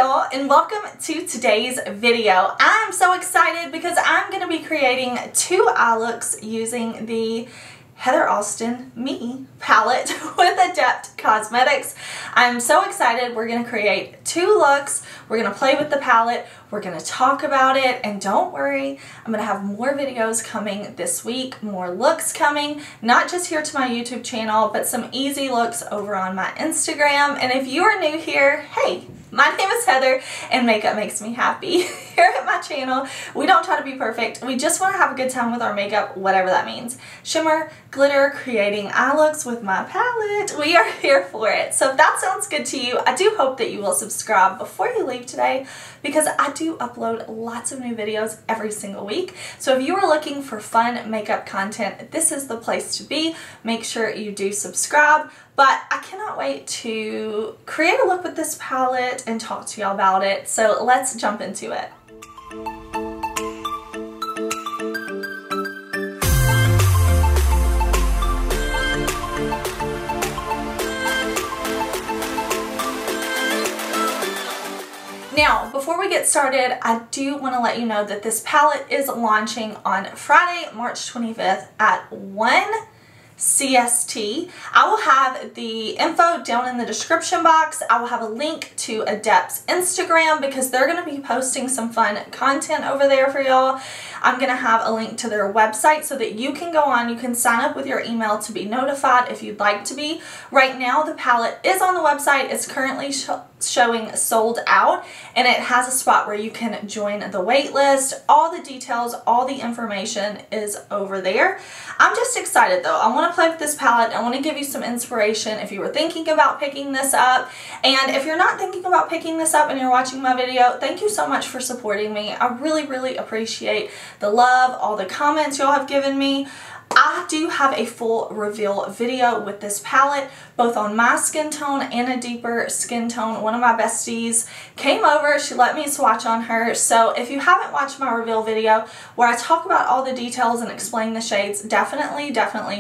y'all, and welcome to today's video. I'm so excited because I'm going to be creating 2 eye looks using the Heather Austin Me palette with Adept Cosmetics. I'm so excited. We're going to create 2 looks. We're going to play with the palette. We're going to talk about it, and don't worry, I'm going to have more videos coming this week, more looks coming, not just here to my YouTube channel, but some easy looks over on my Instagram. And if you are new here, hey, my name is Heather, and makeup makes me happy. Here at my channel, we don't try to be perfect. We just want to have a good time with our makeup, whatever that means. Shimmer, glitter, creating eye looks with my palette. We are here for it. So if that sounds good to you, I do hope that you will subscribe before you leave today, because I do upload lots of new videos every single week. So if you are looking for fun makeup content, this is the place to be. Make sure you do subscribe. But I cannot wait to create a look with this palette and talk to y'all about it. So let's jump into it. Now, before we get started, I do want to let you know that this palette is launching on Friday, March 25th at 1 CST. I will have the info down in the description box. I will have a link to Adept's Instagram because they're going to be posting some fun content over there for y'all. I'm going to have a link to their website so that you can go on, you can sign up with your email to be notified if you'd like to be. Right now the palette is on the website. It's currently showing sold out, and it has a spot where you can join the wait list. All the details, all the information is over there. I'm just excited though. I want to play with this palette. I want to give you some inspiration if you were thinking about picking this up. And if you're not thinking about picking this up and you're watching my video, thank you so much for supporting me. I really appreciate the love, all the comments y'all have given me. I do have a full reveal video with this palette, both on my skin tone and a deeper skin tone. One of my besties came over, she let me swatch on her. So if you haven't watched my reveal video where I talk about all the details and explain the shades, definitely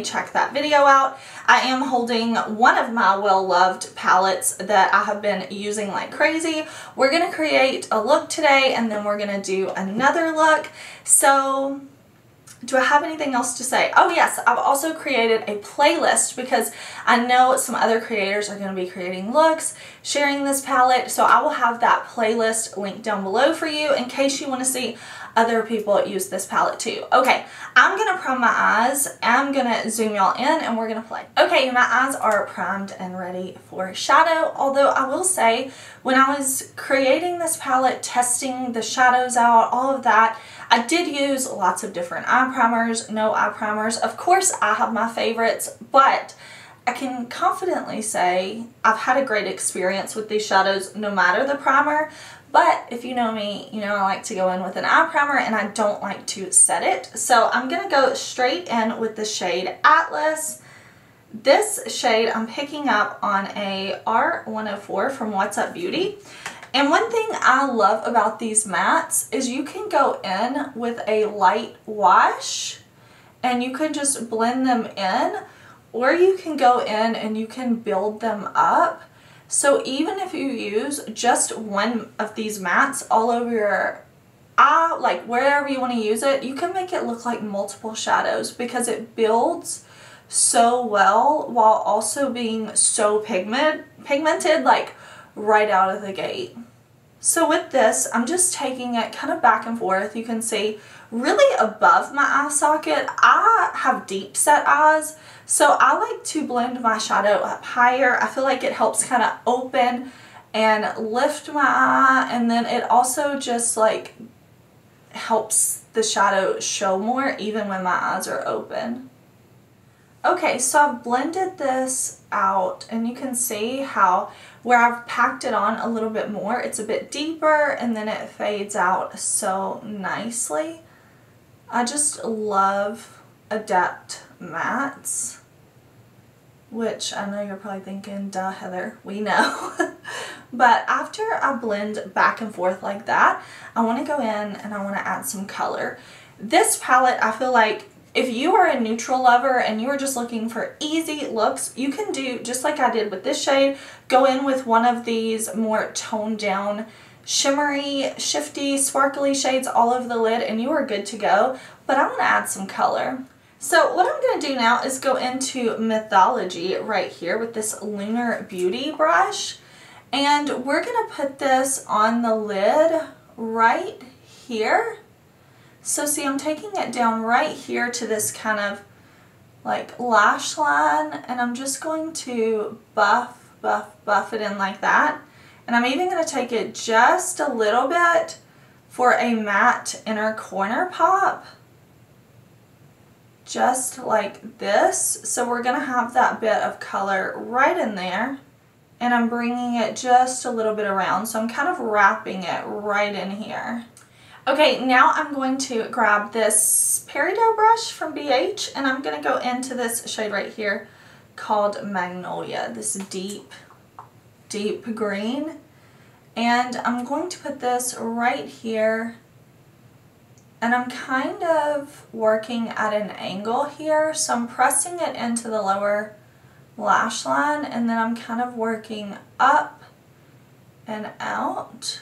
check that video out. I am holding one of my well-loved palettes that I have been using like crazy. We're going to create a look today, and then we're going to do another look. So do I have anything else to say? Oh yes, I've also created a playlist because I know some other creators are going to be creating looks, sharing this palette, so I will have that playlist linked down below for you in case you want to see other people use this palette too. Okay, I'm going to prime my eyes, I'm going to zoom y'all in, and we're going to play. Okay, my eyes are primed and ready for shadow, although I will say when I was creating this palette, testing the shadows out, all of that, I did use lots of different eye primers, no eye primers. Of course, I have my favorites, but I can confidently say I've had a great experience with these shadows no matter the primer. But if you know me, you know I like to go in with an eye primer and I don't like to set it. So I'm going to go straight in with the shade Atlas. This shade I'm picking up on a R104 from What's Up Beauty. And one thing I love about these mattes is you can go in with a light wash and you can just blend them in, or you can go in and you can build them up. So even if you use just one of these mattes all over your eye, like wherever you want to use it, you can make it look like multiple shadows because it builds so well while also being so pigmented, like right out of the gate. So with this, I'm just taking it kind of back and forth. You can see really above my eye socket. I have deep set eyes, so I like to blend my shadow up higher. I feel like it helps kind of open and lift my eye, and then it also just like helps the shadow show more even when my eyes are open. Okay, so I've blended this out, and you can see how where I've packed it on a little bit more, it's a bit deeper, and then it fades out so nicely. I just love Adept mattes, which I know you're probably thinking, duh Heather, we know. But after I blend back and forth like that, I want to go in and I want to add some color. This palette, I feel like if you are a neutral lover and you are just looking for easy looks, you can do just like I did with this shade, go in with one of these more toned down shimmery, shifty, sparkly shades all over the lid and you are good to go. But I want to add some color. So what I'm going to do now is go into Mythology right here with this Lunar Beauty brush. And we're going to put this on the lid right here. So see, I'm taking it down right here to this kind of like lash line, and I'm just going to buff it in like that. And I'm even going to take it just a little bit for a matte inner corner pop. Just like this. So we're going to have that bit of color right in there. And I'm bringing it just a little bit around. So I'm kind of wrapping it right in here. Okay, now I'm going to grab this Peridot brush from BH and I'm going to go into this shade right here called Magnolia, this deep green. And I'm going to put this right here and I'm kind of working at an angle here. So I'm pressing it into the lower lash line and then I'm kind of working up and out.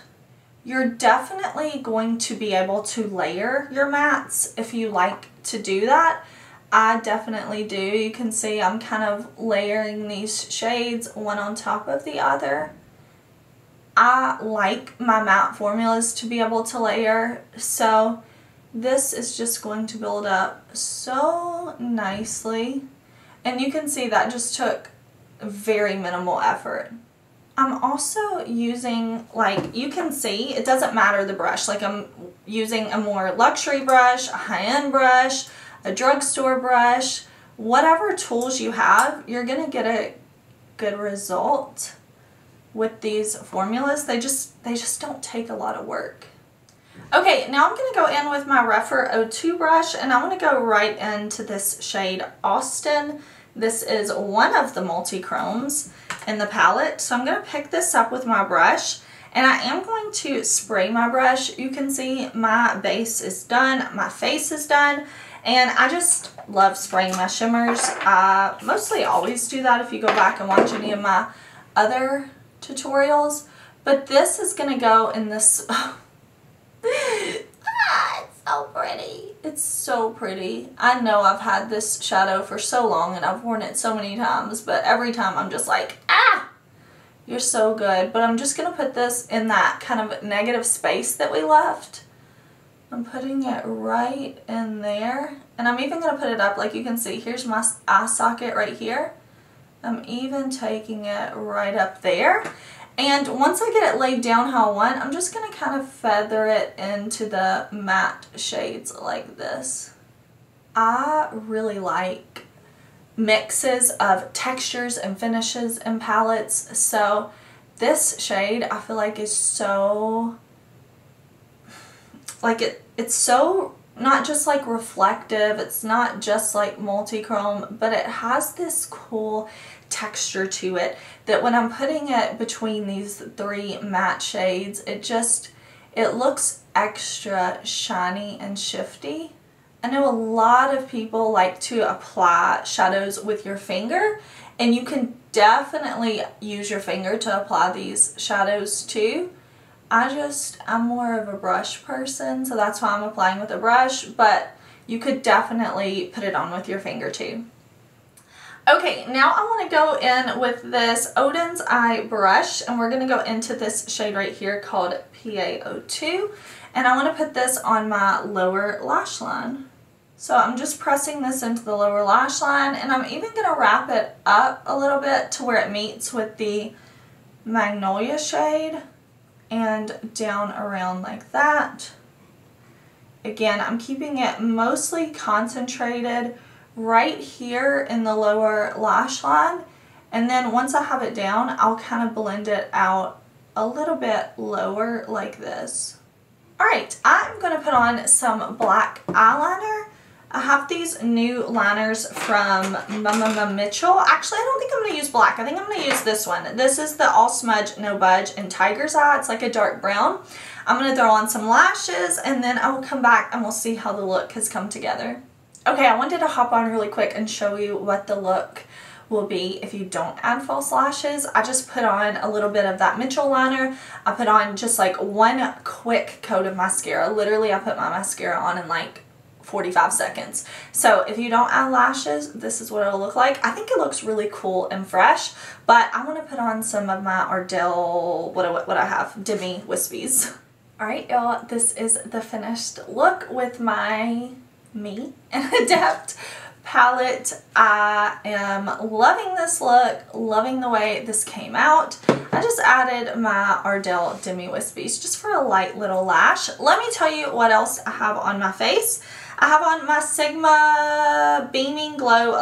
You're definitely going to be able to layer your mattes if you like to do that. I definitely do. You can see I'm kind of layering these shades one on top of the other. I like my matte formulas to be able to layer, so this is just going to build up so nicely. And you can see that just took very minimal effort. I'm also using, like, you can see, it doesn't matter the brush. Like, I'm using a more luxury brush, a high-end brush, a drugstore brush. Whatever tools you have, you're going to get a good result with these formulas. They just don't take a lot of work. Okay, now I'm going to go in with my Rephr 02 brush, and I want to go right into this shade Austin. This is one of the multi-chromes in the palette. So I'm going to pick this up with my brush and I am going to spray my brush. You can see my base is done, my face is done, and I just love spraying my shimmers. I mostly always do that if you go back and watch any of my other tutorials, but this is going to go in this it's so pretty. It's so pretty. I know I've had this shadow for so long and I've worn it so many times, but every time I'm just like, ah, you're so good. But I'm just going to put this in that kind of negative space that we left. I'm putting it right in there. And I'm even going to put it up, like you can see, here's my eye socket right here. I'm even taking it right up there. And once I get it laid down how I want, I'm just going to kind of feather it into the matte shades like this. I really like mixes of textures and finishes in palettes. So this shade I feel like is so, like it's so not just like reflective, it's not just like multi-chrome, but it has this cool texture to it that when I'm putting it between these three matte shades, it looks extra shiny and shifty. I know a lot of people like to apply shadows with your finger, and you can definitely use your finger to apply these shadows too. I'm more of a brush person, so that's why I'm applying with a brush, but you could definitely put it on with your finger too. Okay, now I want to go in with this Odin's Eye brush, and we're going to go into this shade right here called PA02, and I want to put this on my lower lash line. So I'm just pressing this into the lower lash line, and I'm even going to wrap it up a little bit to where it meets with the Magnolia shade and down around like that. Again, I'm keeping it mostly concentrated right here in the lower lash line, and then once I have it down, I'll kind of blend it out a little bit lower like this. Alright, I'm going to put on some black eyeliner. I have these new liners from Mitchell. Actually, I don't think I'm going to use black. I think I'm going to use this one. This is the All Smudge No Budge in Tiger's Eye. It's like a dark brown. I'm going to throw on some lashes, and then I will come back and we'll see how the look has come together. Okay, I wanted to hop on really quick and show you what the look will be if you don't add false lashes. I just put on a little bit of that Mitchell liner. I put on just like one quick coat of mascara. Literally, I put my mascara on in like 45 seconds. So if you don't add lashes, this is what it'll look like. I think it looks really cool and fresh, but I want to put on some of my Ardell, what I have, DEMI Wispies. Alright y'all, this is the finished look with my Me and Adept palette. I am loving this look, loving the way this came out. I just added my Ardell DEMI Wispies just for a light little lash. Let me tell you what else I have on my face. I have on my Sigma Beaming Glow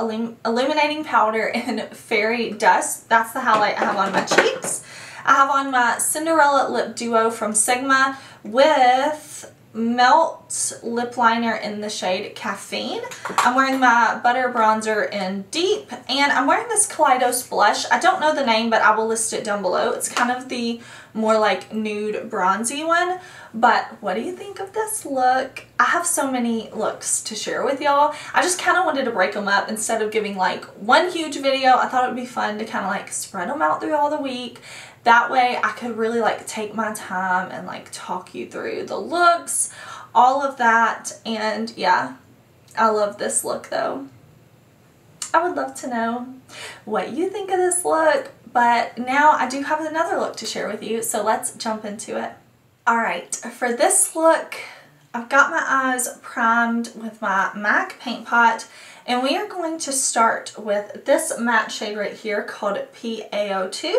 Illuminating Powder in Fairy Dust. That's the highlight I have on my cheeks. I have on my Cinderella Lip Duo from Sigma with Melt Lip Liner in the shade Caffeine. I'm wearing my Butter Bronzer in Deep, and I'm wearing this Kaleidos blush. I don't know the name, but I will list it down below. It's kind of the more like nude bronzy one, but what do you think of this look? I have so many looks to share with y'all. I just kind of wanted to break them up instead of giving like one huge video. I thought it would be fun to kind of like spread them out through all the week. That way I could really like take my time and like talk you through the looks, all of that. And yeah, I love this look though. I would love to know what you think of this look, but now I do have another look to share with you, so let's jump into it. Alright, for this look, I've got my eyes primed with my MAC paint pot, and we are going to start with this matte shade right here called PAO2.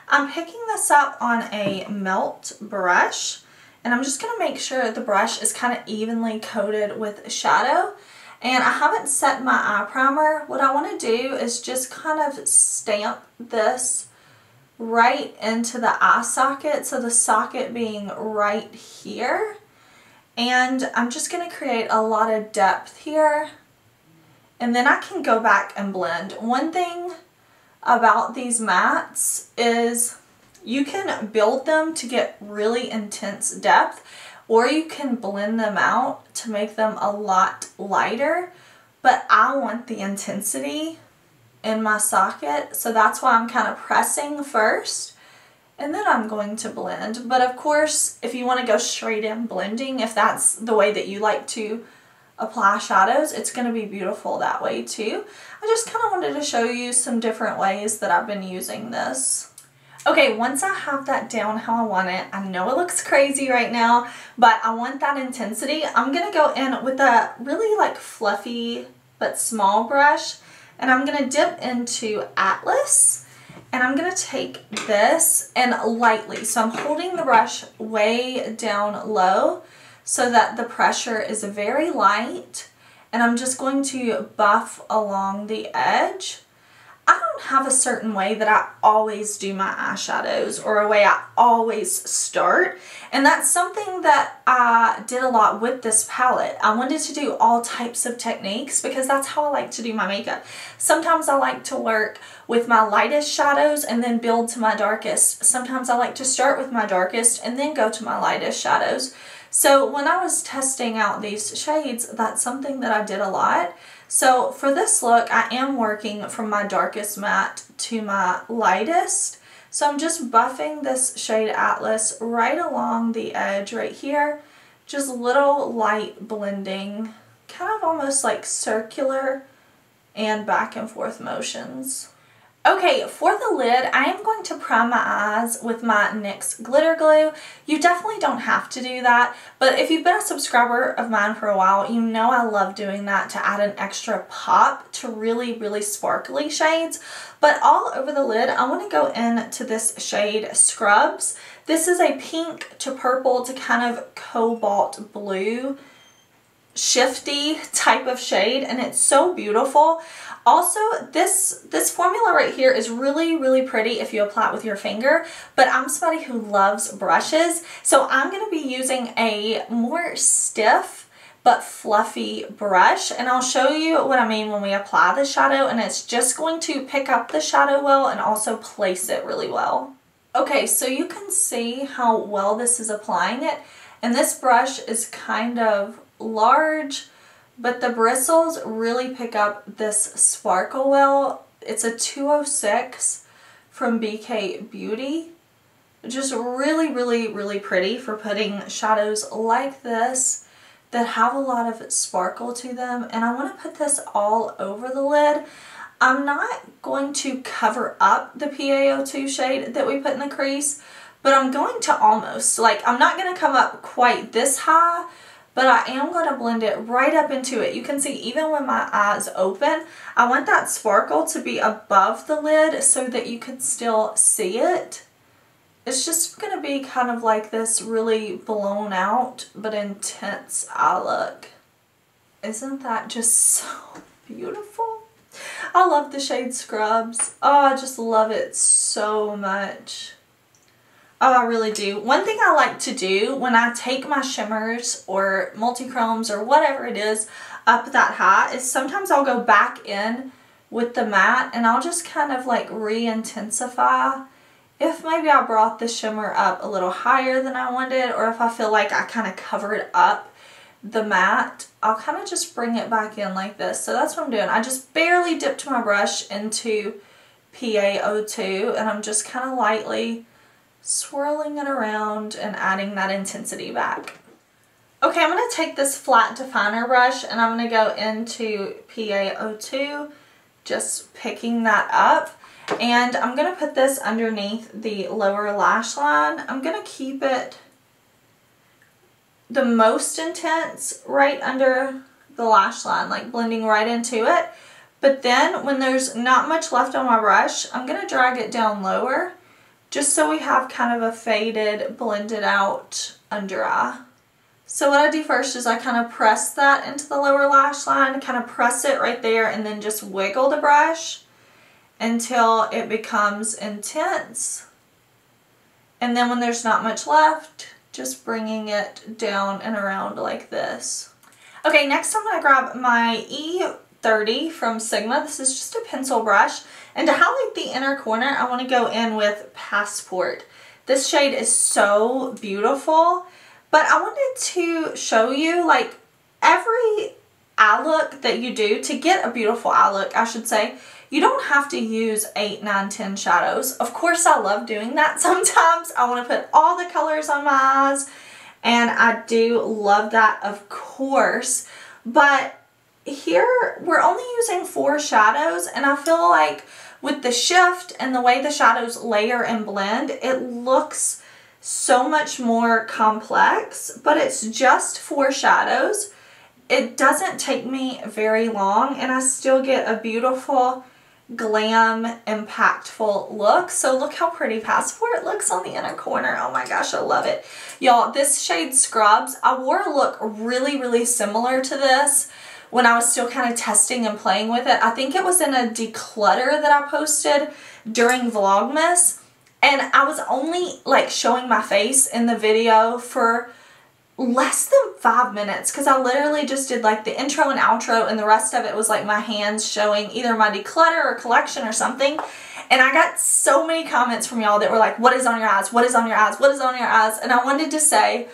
I'm picking this up on a melt brush, and I'm just going to make sure the brush is kind of evenly coated with shadow. And I haven't set my eye primer. What I want to do is just kind of stamp this right into the eye socket, so the socket being right here. And I'm just going to create a lot of depth here, and then I can go back and blend. One thing about these mattes is you can build them to get really intense depth, or you can blend them out to make them a lot lighter, but I want the intensity in my socket, so that's why I'm kind of pressing first, and then I'm going to blend. But of course, if you want to go straight in blending, if that's the way that you like to apply shadows, it's going to be beautiful that way too. I just kind of wanted to show you some different ways that I've been using this. Okay, once I have that down how I want it, I know it looks crazy right now, but I want that intensity. I'm going to go in with a really like fluffy but small brush, and I'm going to dip into Atlas, and I'm going to take this and lightly, so I'm holding the brush way down low so that the pressure is very light, and I'm just going to buff along the edge. I don't have a certain way that I always do my eyeshadows or a way I always start, and that's something that I did a lot with this palette. I wanted to do all types of techniques because that's how I like to do my makeup. Sometimes I like to work with my lightest shadows and then build to my darkest. Sometimes I like to start with my darkest and then go to my lightest shadows. So when I was testing out these shades, that's something that I did a lot. So for this look, I am working from my darkest matte to my lightest. So I'm just buffing this shade Atlas right along the edge right here. Just little light blending, kind of almost like circular and back and forth motions. Okay, for the lid, I am going to prime my eyes with my NYX glitter glue. You definitely don't have to do that, but if you've been a subscriber of mine for a while, you know I love doing that to add an extra pop to really, really sparkly shades. But all over the lid, I want to go into this shade Scrubs. This is a pink to purple to kind of cobalt blue shifty type of shade, and it's so beautiful. Also, this formula right here is really, really pretty if you apply it with your finger, but I'm somebody who loves brushes, so I'm going to be using a more stiff but fluffy brush, and I'll show you what I mean when we apply the shadow, and it's just going to pick up the shadow well and also place it really well. Okay, so you can see how well this is applying it, and this brush is kind of large, but the bristles really pick up this sparkle well. It's a 206 from BK Beauty. Just really, really, really pretty for putting shadows like this that have a lot of sparkle to them. And I want to put this all over the lid. I'm not going to cover up the PaO2 shade that we put in the crease, but I'm going to almost. Like, I'm not going to come up quite this high, but I am going to blend it right up into it. You can see even when my eyes open, I want that sparkle to be above the lid so that you can still see it. It's just going to be kind of like this really blown out but intense eye look. Isn't that just so beautiful? I love the shade Scrubs. Oh, I just love it so much. Oh, I really do. One thing I like to do when I take my shimmers or multi-chromes or whatever it is up that high is sometimes I'll go back in with the matte and I'll just kind of like re-intensify. If maybe I brought the shimmer up a little higher than I wanted, or if I feel like I kind of covered up the matte, I'll kind of just bring it back in like this. So that's what I'm doing. I just barely dipped my brush into PaO2 and I'm just kind of lightly swirling it around and adding that intensity back. Okay, I'm going to take this flat definer brush and I'm going to go into PaO2, just picking that up. And I'm going to put this underneath the lower lash line. I'm going to keep it the most intense right under the lash line, like blending right into it. But then when there's not much left on my brush, I'm going to drag it down lower just so we have kind of a faded, blended out under eye. So what I do first is I kind of press that into the lower lash line, kind of press it right there and then just wiggle the brush until it becomes intense. And then when there's not much left, just bringing it down and around like this. Okay, next I'm going to grab my E30 from Sigma. This is just a pencil brush. And to highlight the inner corner, I want to go in with Passport. This shade is so beautiful. But I wanted to show you, like, every eye look that you do, to get a beautiful eye look, I should say, you don't have to use 8, 9, 10 shadows. Of course, I love doing that sometimes. I want to put all the colors on my eyes, and I do love that, of course. But here, we're only using 4 shadows, and I feel like with the shift and the way the shadows layer and blend, it looks so much more complex, but it's just 4 shadows. It doesn't take me very long, and I still get a beautiful, glam, impactful look. So look how pretty Passport looks on the inner corner. Oh my gosh, I love it. Y'all, this shade Scrubs, I wore a look really, really similar to this when I was still kind of testing and playing with it. I think it was in a declutter that I posted during Vlogmas, and I was only like showing my face in the video for less than 5 minutes because I literally just did like the intro and outro, and the rest of it was like my hands showing either my declutter or collection or something. And I got so many comments from y'all that were like, what is on your eyes? What is on your eyes? What is on your eyes? And I wanted to say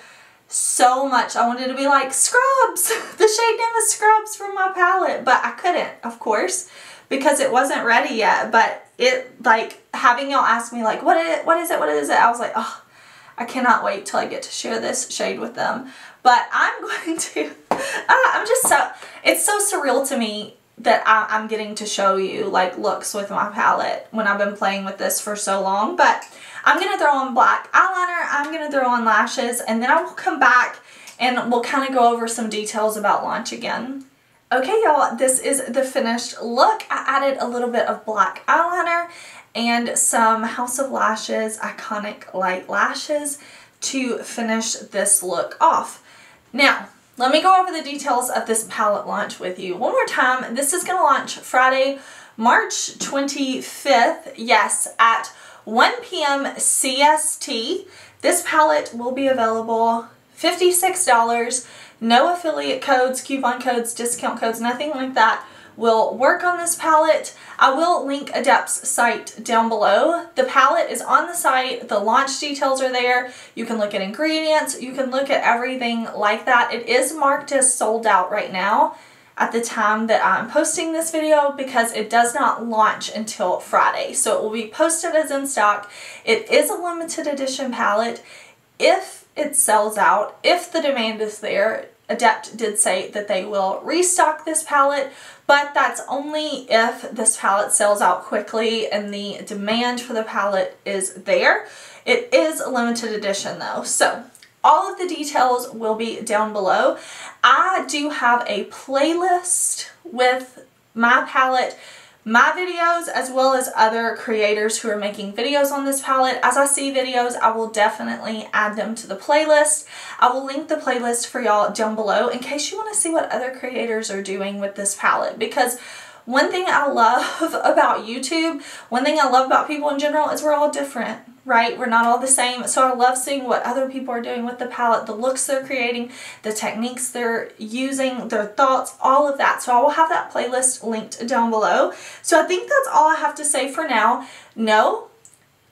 so much. I wanted to be like, Scrubs! The shade name is Scrubs from my palette. But I couldn't, of course, because it wasn't ready yet. But it, like, having y'all ask me like, what is it? What is it? I was like, oh, I cannot wait till I get to share this shade with them. But I'm going to, I'm just so, it's so surreal to me that I'm getting to show you like looks with my palette when I've been playing with this for so long. But I'm going to throw on black eyeliner, I'm going to throw on lashes, and then I will come back and we'll kind of go over some details about launch again. Okay, y'all, this is the finished look. I added a little bit of black eyeliner and some House of Lashes Iconic Light Lashes to finish this look off. Now, let me go over the details of this palette launch with you one more time. This is going to launch Friday, March 25th, yes, at 1 p.m. CST. This palette will be available $56. No affiliate codes, coupon codes, discount codes, nothing like that will work on this palette. I will link Adept's site down below. The palette is on the site. The launch details are there. You can look at ingredients. You can look at everything like that. It is marked as sold out right now. at the time that I'm posting this video because it does not launch until Friday. So it will be posted as in stock. It is a limited edition palette. If it sells out, if the demand is there, Adept did say that they will restock this palette, but that's only if this palette sells out quickly and the demand for the palette is there. It is a limited edition though. So all of the details will be down below. I do have a playlist with my palette, my videos, as well as other creators who are making videos on this palette. As I see videos, I will definitely add them to the playlist. I will link the playlist for y'all down below in case you want to see what other creators are doing with this palette, because one thing I love about YouTube, one thing I love about people in general is we're all different, right? We're not all the same. So I love seeing what other people are doing with the palette, the looks they're creating, the techniques they're using, their thoughts, all of that. So I will have that playlist linked down below. So I think that's all I have to say for now. No,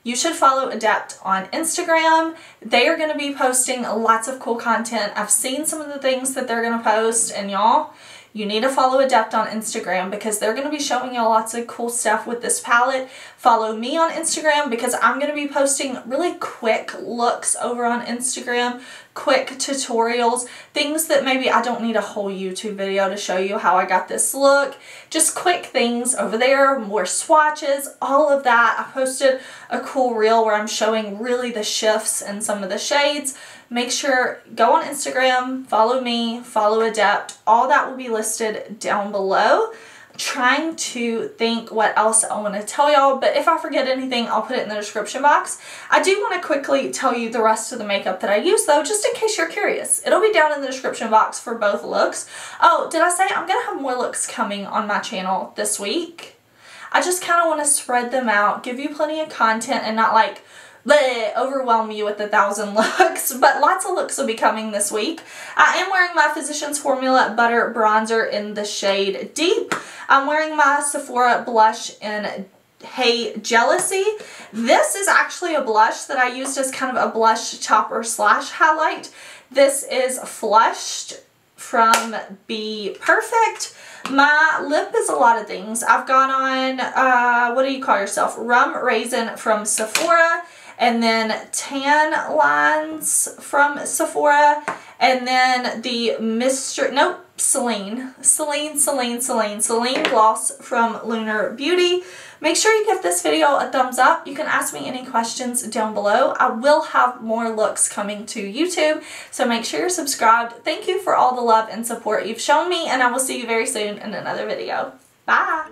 you should follow Adept on Instagram. They are going to be posting lots of cool content. I've seen some of the things that they're going to post, and y'all, you need to follow Adept on Instagram because they're going to be showing you lots of cool stuff with this palette. Follow me on Instagram because I'm going to be posting really quick looks over on Instagram, quick tutorials, things that maybe I don't need a whole YouTube video to show you how I got this look. Just quick things over there, more swatches, all of that. I posted a cool reel where I'm showing really the shifts and some of the shades. Make sure, go on Instagram, follow me, follow Adept. All that will be listed down below. Trying to think what else I want to tell y'all, but if I forget anything, I'll put it in the description box. I do want to quickly tell you the rest of the makeup that I use though, just in case you're curious. It'll be down in the description box for both looks. Oh, did I say I'm going to have more looks coming on my channel this week? I just kind of want to spread them out, give you plenty of content and not like overwhelm you with 1,000 looks, but lots of looks will be coming this week. I am wearing my Physicians Formula Butter Bronzer in the shade Deep. I'm wearing my Sephora blush in Hey Jealousy. This is actually a blush that I used as kind of a blush topper slash highlight. This is Flushed from BPERFECT. My lip is a lot of things. I've got on, what do you call yourself? Rum Raisin from Sephora. And then Tan Lines from Sephora. And then the Selene Gloss from Lunar Beauty. Make sure you give this video a thumbs up. You can ask me any questions down below. I will have more looks coming to YouTube, so make sure you're subscribed. Thank you for all the love and support you've shown me, and I will see you very soon in another video. Bye!